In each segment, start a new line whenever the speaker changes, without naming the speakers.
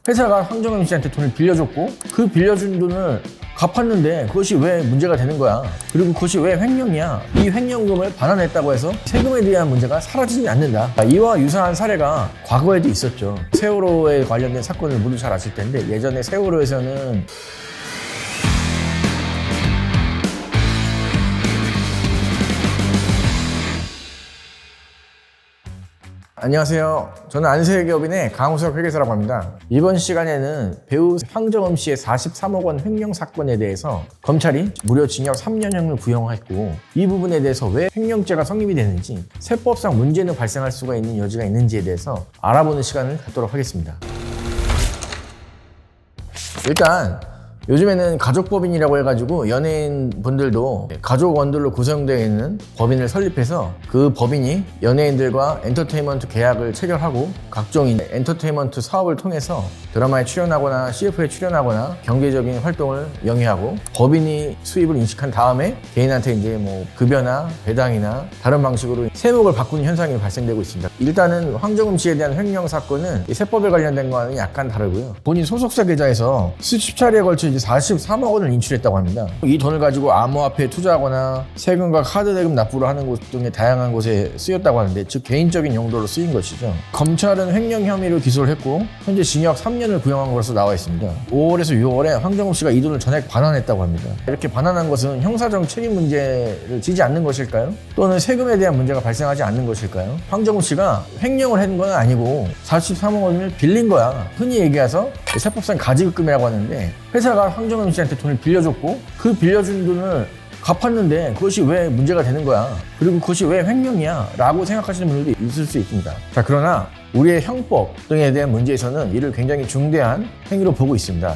회사가 황정음 씨한테 돈을 빌려줬고 그 빌려준 돈을 갚았는데 그것이 왜 문제가 되는 거야. 그리고 그것이 왜 횡령이야. 이 횡령금을 반환했다고 해서 세금에 대한 문제가 사라지지 않는다. 이와 유사한 사례가 과거에도 있었죠. 세월호에 관련된 사건을 모두 잘 아실 텐데 예전에 세월호에서는 안녕하세요. 저는 안세기업인의 강우석 회계사라고 합니다. 이번 시간에는 배우 황정음 씨의 43억 원 횡령 사건에 대해서 검찰이 무려 징역 3년형을 구형했고 이 부분에 대해서 왜 횡령죄가 성립이 되는지 세법상 문제는 발생할 수가 있는 여지가 있는지에 대해서 알아보는 시간을 갖도록 하겠습니다. 일단 요즘에는 가족법인이라고 해가지고 연예인분들도 가족원들로 구성되어 있는 법인을 설립해서 그 법인이 연예인들과 엔터테인먼트 계약을 체결하고 각종 엔터테인먼트 사업을 통해서 드라마에 출연하거나 CF에 출연하거나 경제적인 활동을 영위하고 법인이 수입을 인식한 다음에 개인한테 이제 뭐 급여나 배당이나 다른 방식으로 세목을 바꾸는 현상이 발생되고 있습니다. 일단은 황정음 씨에 대한 횡령 사건은 이 세법에 관련된 거와는 약간 다르고요. 본인 소속사 계좌에서 수십 차례에 걸쳐 이제 43억 원을 인출했다고 합니다. 이 돈을 가지고 암호화폐에 투자하거나 세금과 카드 대금 납부를 하는 곳 등의 다양한 곳에 쓰였다고 하는데 즉 개인적인 용도로 쓰인 것이죠. 검찰은 횡령 혐의로 기소를 했고 현재 징역 3년을 구형한 것으로 나와 있습니다. 5월에서 6월에 황정음 씨가 이 돈을 전액 반환했다고 합니다. 이렇게 반환한 것은 형사적 책임 문제를 지지 않는 것일까요? 또는 세금에 대한 문제가 발생하지 않는 것일까요? 황정음 씨가 횡령을 한 건 아니고 43억 원을 빌린 거야. 흔히 얘기해서 세법상 가지급금이라고 하는데 회사가 황정음 씨한테 돈을 빌려줬고 그 빌려준 돈을 갚았는데 그것이 왜 문제가 되는 거야. 그리고 그것이 왜 횡령이야 라고 생각하시는 분들도 있을 수 있습니다. 자, 그러나 우리의 형법 등에 대한 문제에서는 이를 굉장히 중대한 행위로 보고 있습니다.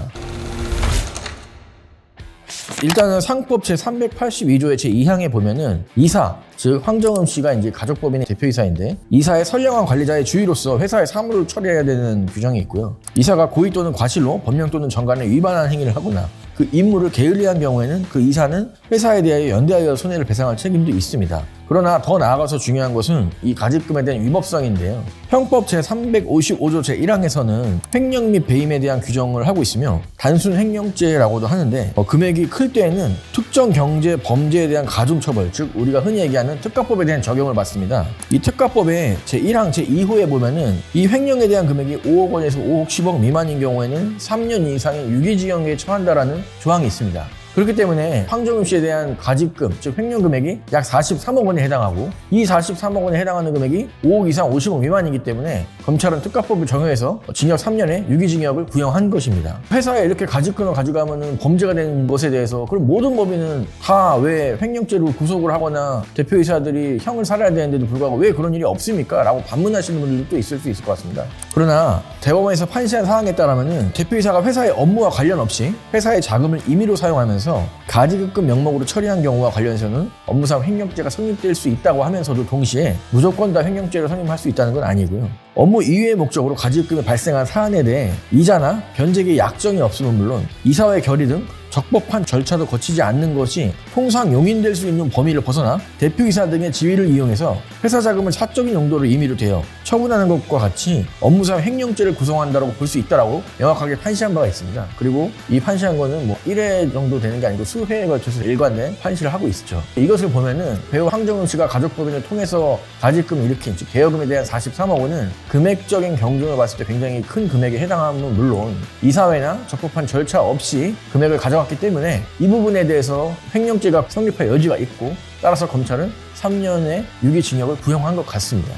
일단은 상법 제382조의 제2항에 보면은 이사, 즉 황정음 씨가 이제 가족법인의 대표이사인데 이사의 선량한 관리자의 주의로서 회사의 사무를 처리해야 되는 규정이 있고요. 이사가 고의 또는 과실로 법령 또는 정관에 위반한 행위를 하거나 그 임무를 게을리한 경우에는 그 이사는 회사에 대하여 연대하여 손해를 배상할 책임도 있습니다. 그러나 더 나아가서 중요한 것은 이 가집금에 대한 위법성인데요. 형법 제355조 제1항에서는 횡령 및 배임에 대한 규정을 하고 있으며 단순 횡령죄라고도 하는데 금액이 클 때에는 특정 경제 범죄에 대한 가중처벌, 즉 우리가 흔히 얘기하는 특가법에 대한 적용을 받습니다. 이 특가법의 제1항 제2호에 보면은 이 횡령에 대한 금액이 5억 원에서 5억 10억 미만인 경우에는 3년 이상의 유기징역에 처한다라는 조항이 있습니다. 그렇기 때문에 황정음 씨에 대한 가집금, 즉 횡령 금액이 약 43억 원에 해당하고 이 43억 원에 해당하는 금액이 5억 이상 50억 미만이기 때문에 검찰은 특가법을 적용해서 징역 3년의 유기징역을 구형한 것입니다. 회사에 이렇게 가집금을 가져가면 범죄가 된 것에 대해서 그럼 모든 법인은 다 왜 횡령죄로 구속을 하거나 대표이사들이 형을 살아야 되는데도 불구하고 왜 그런 일이 없습니까? 라고 반문하시는 분들도 또 있을 수 있을 것 같습니다. 그러나 대법원에서 판시한 사항에 따르면 대표이사가 회사의 업무와 관련 없이 회사의 자금을 임의로 사용하면서 가지급금 명목으로 처리한 경우와 관련해서는 업무상 횡령죄가 성립될 수 있다고 하면서도 동시에 무조건 다 횡령죄를 성립할 수 있다는 건 아니고요. 업무 이외의 목적으로 가지급금이 발생한 사안에 대해 이자나 변제기의 약정이 없으면 물론 이사와의 결의 등 적법한 절차도 거치지 않는 것이 통상 용인될 수 있는 범위를 벗어나 대표이사 등의 지위를 이용해서 회사 자금을 사적인 용도로 임의로 대여 처분하는 것과 같이 업무상 횡령죄를 구성한다고 볼 수 있다라고 명확하게 판시한 바가 있습니다. 그리고 이 판시한 거는 뭐 1회 정도 되는 게 아니고 수회에 걸쳐서 일관된 판시를 하고 있죠. 이것을 보면은 배우 황정음 씨가 가족법인을 통해서 가집금을 일으킨 즉 개여금에 대한 43억 원은 금액적인 경중을 봤을 때 굉장히 큰 금액에 해당하면 물론 이사회나 적법한 절차 없이 금액을 가져갔기 때문에 이 부분에 대해서 횡령죄가 성립할 여지가 있고 따라서 검찰은 3년의 유기징역을 구형한 것 같습니다.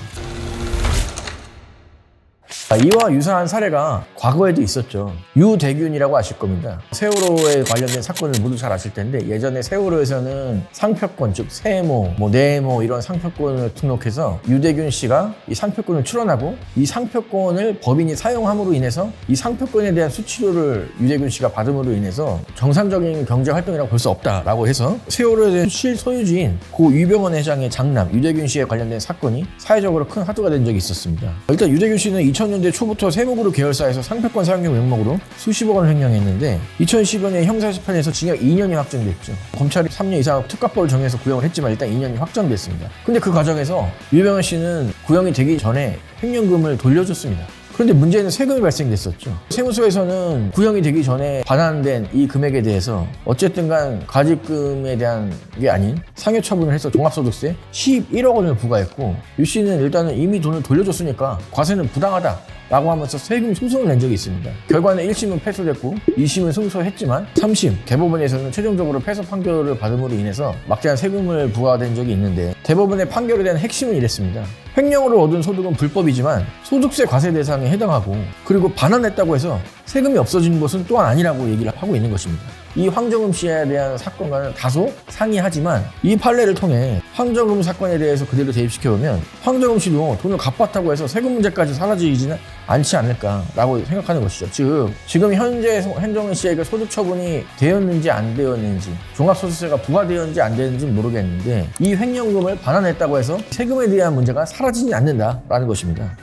이와 유사한 사례가 과거에도 있었죠. 유대균이라고 아실 겁니다. 세월호에 관련된 사건을 모두 잘 아실 텐데 예전에 세월호에서는 상표권, 즉 세모, 네모 이런 상표권을 등록해서 유대균 씨가 이 상표권을 출원하고 이 상표권을 법인이 사용함으로 인해서 이 상표권에 대한 수수료를 유대균 씨가 받음으로 인해서 정상적인 경제 활동이라고 볼 수 없다라고 해서 세월호에 대한 실소유주인 고 유병헌 회장의 장남 유대균 씨에 관련된 사건이 사회적으로 큰 화두가 된 적이 있었습니다. 일단 유대균 씨는 2000년대 초부터 세무그룹 계열사에서 상표권 사용료 명목으로 수십억 원을 횡령했는데 2015년 형사재판에서 징역 2년이 확정됐죠. 검찰이 3년 이상 특가법을 정해서 구형을 했지만 일단 2년이 확정됐습니다. 근데 그 과정에서 유병헌 씨는 구형이 되기 전에 횡령금을 돌려줬습니다. 그런데 문제는 세금이 발생됐었죠. 세무서에서는 구형이 되기 전에 반환된 이 금액에 대해서 어쨌든 간 가직금에 대한 게 아닌 상해 처분을 해서 종합소득세 11억 원을 부과했고, 유 씨는 일단은 이미 돈을 돌려줬으니까 과세는 부당하다 라고 하면서 세금 소송을 낸 적이 있습니다. 결과는 1심은 패소됐고 2심은 승소했지만 3심 대법원에서는 최종적으로 패소 판결을 받음으로 인해서 막대한 세금을 부과된 적이 있는데, 대법원의 판결에 대한 핵심은 이랬습니다. 횡령으로 얻은 소득은 불법이지만 소득세 과세 대상에 해당하고, 그리고 반환했다고 해서 세금이 없어지는 것은 또한 아니라고 얘기를 하고 있는 것입니다. 이 황정음 씨에 대한 사건과는 다소 상이하지만 이 판례를 통해 황정음 사건에 대해서 그대로 대입시켜보면 황정음 씨도 돈을 갚았다고 해서 세금 문제까지 사라지지는 않지 않을까라고 생각하는 것이죠. 즉 지금 현재 황정음 씨에게 소득 처분이 되었는지 안 되었는지, 종합소득세가 부과되었는지 안 되었는지 모르겠는데 이 횡령금을 반환했다고 해서 세금에 대한 문제가 사라지지 않는다라는 것입니다.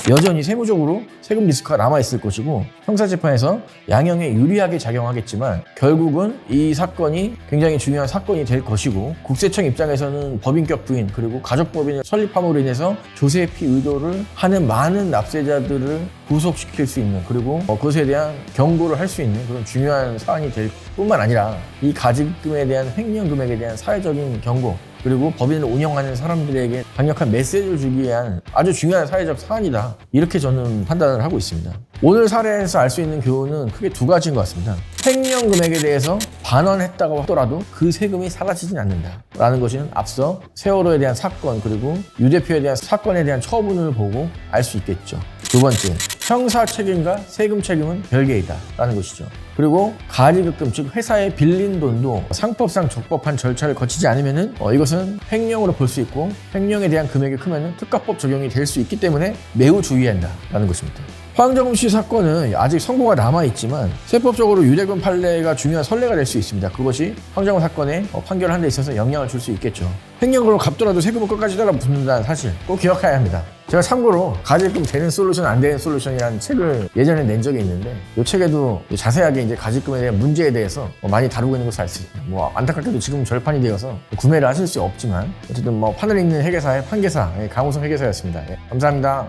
여전히 세무적으로 세금 리스크가 남아있을 것이고 형사재판에서 양형에 유리하게 작용하겠지만 결국은 이 사건이 굉장히 중요한 사건이 될 것이고, 국세청 입장에서는 법인격 부인 그리고 가족법인을 설립함으로 인해서 조세 피해 의도를 하는 많은 납세자들을 구속시킬 수 있는, 그리고 그것에 대한 경고를 할 수 있는 그런 중요한 사안이 될 뿐만 아니라 이 가직금에 대한 횡령 금액에 대한 사회적인 경고, 그리고 법인을 운영하는 사람들에게 강력한 메시지를 주기 위한 아주 중요한 사회적 사안이다, 이렇게 저는 판단을 하고 있습니다. 오늘 사례에서 알 수 있는 교훈은 크게 두 가지인 것 같습니다. 횡령 금액에 대해서 반환했다고 하더라도 그 세금이 사라지진 않는다라는 것은 앞서 세월호에 대한 사건 그리고 유 대표에 대한 사건에 대한 처분을 보고 알 수 있겠죠. 두 번째, 형사 책임과 세금 책임은 별개이다라는 것이죠. 그리고 가지급금, 즉 회사에 빌린 돈도 상법상 적법한 절차를 거치지 않으면은 이것은 횡령으로 볼 수 있고, 횡령에 대한 금액이 크면은 특가법 적용이 될 수 있기 때문에 매우 주의해야 한다는 것입니다. 황정음 씨 사건은 아직 선고가 남아있지만 세법적으로 유대금 판례가 중요한 선례가 될 수 있습니다. 그것이 황정음 사건에 판결하는 데 있어서 영향을 줄 수 있겠죠. 횡령으로 갚더라도 세금은 끝까지 따라붙는다는 사실 꼭 기억해야 합니다. 제가 참고로 가직금 되는 솔루션 안 되는 솔루션이라는 책을 예전에 낸 적이 있는데 이 책에도 자세하게 이제 가직금에 대한 문제에 대해서 많이 다루고 있는 것을 알 수 있습니다. 안타깝게도 지금 절판이 되어서 구매를 하실 수 없지만 어쨌든 판을 읽는 회계사의 판계사 강호성 회계사였습니다. 감사합니다.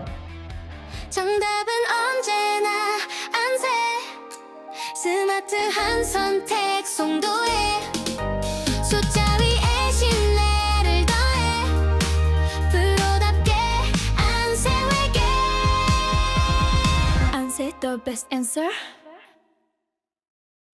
정답은 언제나 안새 스마트한 선택 송도에 숫자 위에 신뢰를 더해 프로답게 안새 회계 안새 the best answer.